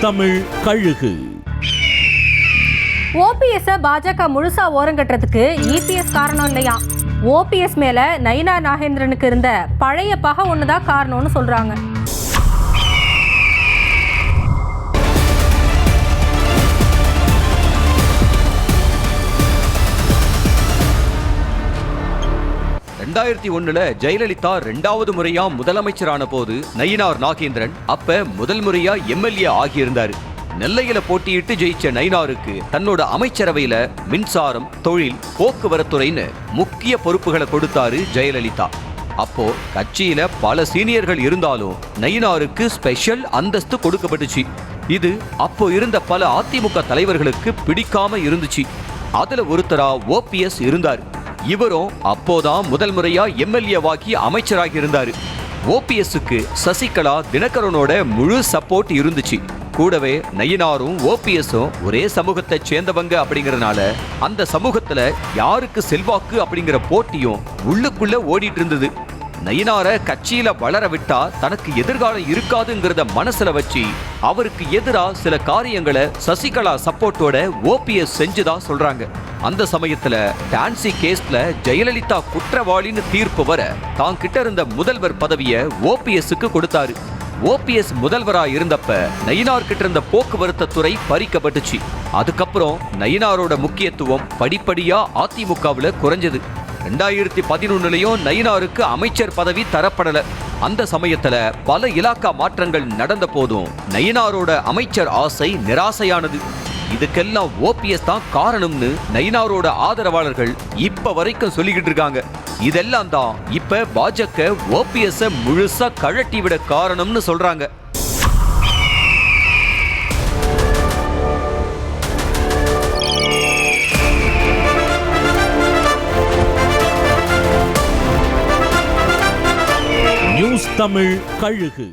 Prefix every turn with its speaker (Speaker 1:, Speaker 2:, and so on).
Speaker 1: தமிழ் கழுகு.
Speaker 2: ஓபிஎஸ் பாஜக முழுசா ஓரங்கட்டுறதுக்கு இபிஎஸ் காரணம் இல்லையா? ஓபிஎஸ் மேல நயினா நாகேந்திரனுக்கு இருந்த பழைய பகை ஒண்ணுதான் காரணம்னு சொல்றாங்க.
Speaker 3: ஜெயலலிதா 2வது முறையா முதலமைச்சரான போது நயினார் நாகேந்திரன் அப்ப முதல் முறையா எம்எல்ஏ ஆகியிருந்தாரு. நெல்லையில போட்டியிட்டு ஜெயிச்ச நயினாருக்கு தன்னோட அமைச்சரவையில மின்சாரம், தொழில், போக்குவரத்துறைன்னு முக்கிய பொறுப்புகளை கொடுத்தாரு ஜெயலலிதா. அப்போ கட்சியில பல சீனியர்கள் இருந்தாலும் நயினாருக்கு ஸ்பெஷல் அந்தஸ்து கொடுக்கப்பட்டுச்சு. இது அப்போ இருந்த பல அதிமுக தலைவர்களுக்கு பிடிக்காம இருந்துச்சு. அதுல ஒருத்தரா ஓபிஎஸ் இருந்தாரு. இவரும் அப்போதான் முதல் முறையா எம்எல்ஏவாக்கி அமைச்சராகி இருந்தாரு. ஓபிஎஸ்க்கு சசிகலா, தினகரனோட முழு சப்போர்ட் இருந்துச்சு. கூடவே நயினாரும் ஓபிஎஸும் ஒரே சமூகத்தை சேர்ந்தவங்க அப்படிங்கறதுனால அந்த சமூகத்துல யாருக்கு செல்வாக்கு அப்படிங்கிற போட்டியும் உள்ளுக்குள்ள ஓடிட்டு இருந்தது. நயினார கட்சியில வளர விட்டா தனக்கு எதிர்காலம் இருக்காதுங்கிறத மனசுல வச்சு அவருக்கு எதிரா சில காரியங்களை சசிகலா சப்போர்ட்டோட ஓபிஎஸ் செஞ்சுதா சொல்றாங்க. அந்த சமயத்துல டான்சி கேஸ்ல ஜெயலலிதா குற்றவாளின்னு தீர்ப்பு வர தான் கிட்ட இருந்த முதல்வர் பதவியை ஓபிஎஸ்க்கு கொடுத்தாரு. ஓபிஎஸ் முதல்வரா இருந்தப்ப நயினார் கிட்ட இருந்த போக்குவரத்து துறை பறிக்கப்பட்டுச்சு. அதுக்கப்புறம் நயினாரோட முக்கியத்துவம் படிப்படியா அதிமுகவுல குறைஞ்சது. 2011 நயினாருக்கு அமைச்சர் பதவி தரப்படல. அந்த சமயத்துல பல இலாக்கா மாற்றங்கள் நடந்த போதும் நயினாரோட அமைச்சர் ஆசை நிராசையானது. இதுக்கெல்லாம் ஓபிஎஸ் தான் காரணம்னு நயினாரோட ஆதரவாளர்கள் இப்ப வரைக்கும் சொல்லிக்கிட்டு இருக்காங்க. இதெல்லாம் தான் இப்ப பாஜக ஓபிஎஸ் முழுசா கழட்டி விட காரணம்னு சொல்றாங்க.
Speaker 1: நியூஸ் தமிழ் கழுகு.